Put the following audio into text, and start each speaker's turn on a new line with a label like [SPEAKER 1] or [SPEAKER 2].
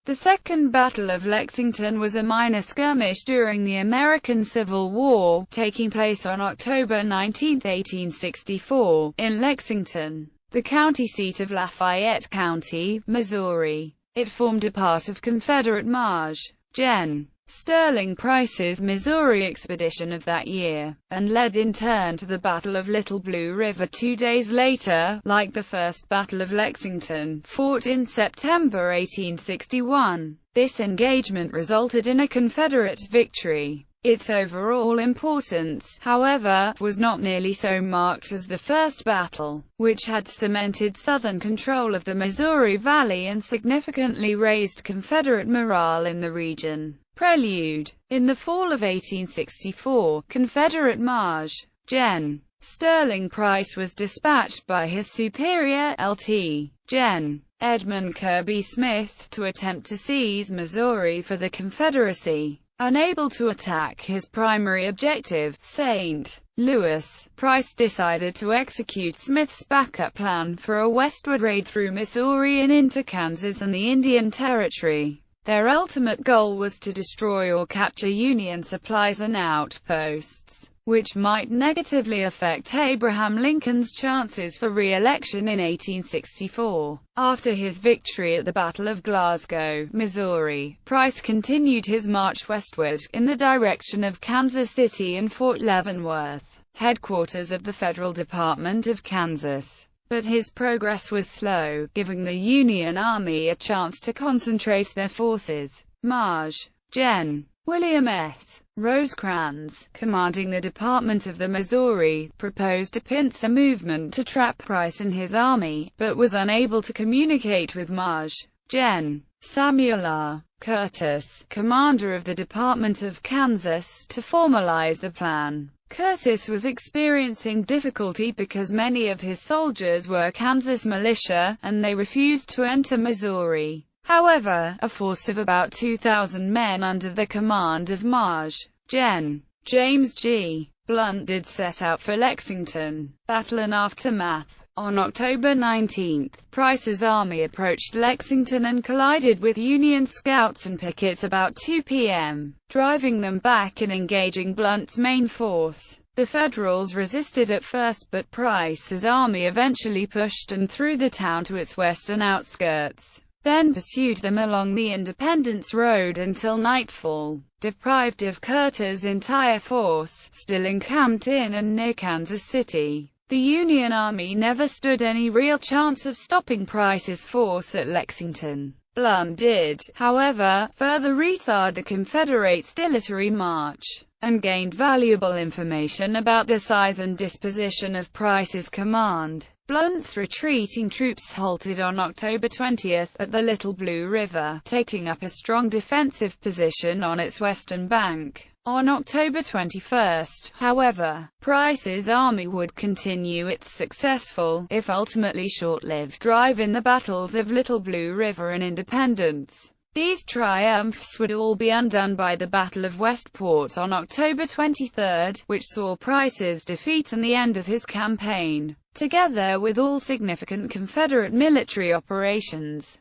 [SPEAKER 1] The Second Battle of Lexington was a minor skirmish during the American Civil War, taking place on October 19, 1864, in Lexington, the county seat of Lafayette County, Missouri. It formed a part of Confederate March. Gen. Sterling Price's Missouri expedition of that year, and led in turn to the Battle of Little Blue River 2 days later. Like the First Battle of Lexington, fought in September 1861. This engagement resulted in a Confederate victory. Its overall importance, however, was not nearly so marked as the first battle, which had cemented Southern control of the Missouri Valley and significantly raised Confederate morale in the region. Prelude. In the fall of 1864, Confederate Marsh. Gen. Sterling Price was dispatched by his superior, Lt. Gen. Edmund Kirby Smith, to attempt to seize Missouri for the Confederacy. Unable to attack his primary objective, St. Louis, Price decided to execute Smith's backup plan for a westward raid through Missouri and into Kansas and the Indian Territory. Their ultimate goal was to destroy or capture Union supplies and outposts, which might negatively affect Abraham Lincoln's chances for re-election in 1864. After his victory at the Battle of Glasgow, Missouri, Price continued his march westward, in the direction of Kansas City and Fort Leavenworth, headquarters of the Federal Department of Kansas. But his progress was slow, giving the Union Army a chance to concentrate their forces. Marsh. Gen. William S. Rosecrans, commanding the Department of the Missouri, proposed a pincer movement to trap Price and his army, but was unable to communicate with Marsh. Gen. Samuel R. Curtis, commander of the Department of Kansas, to formalize the plan. Curtis was experiencing difficulty because many of his soldiers were Kansas militia, and they refused to enter Missouri. However, a force of about 2,000 men under the command of Marsh. Gen. James G. Blunt did set out for Lexington. Battle and aftermath. On October 19, Price's army approached Lexington and collided with Union scouts and pickets about 2 p.m., driving them back and engaging Blunt's main force. The Federals resisted at first, but Price's army eventually pushed and through the town to its western outskirts, then pursued them along the Independence Road until nightfall, deprived of Curtis' entire force, still encamped in and near Kansas City. The Union Army never stood any real chance of stopping Price's force at Lexington. Blunt did, however, further retard the Confederates' dilatory march, and gained valuable information about the size and disposition of Price's command. Blunt's retreating troops halted on October 20 at the Little Blue River, taking up a strong defensive position on its western bank. On October 21, however, Price's army would continue its successful, if ultimately short-lived, drive in the battles of Little Blue River and Independence. These triumphs would all be undone by the Battle of Westport on October 23, which saw Price's defeat and the end of his campaign, together with all significant Confederate military operations.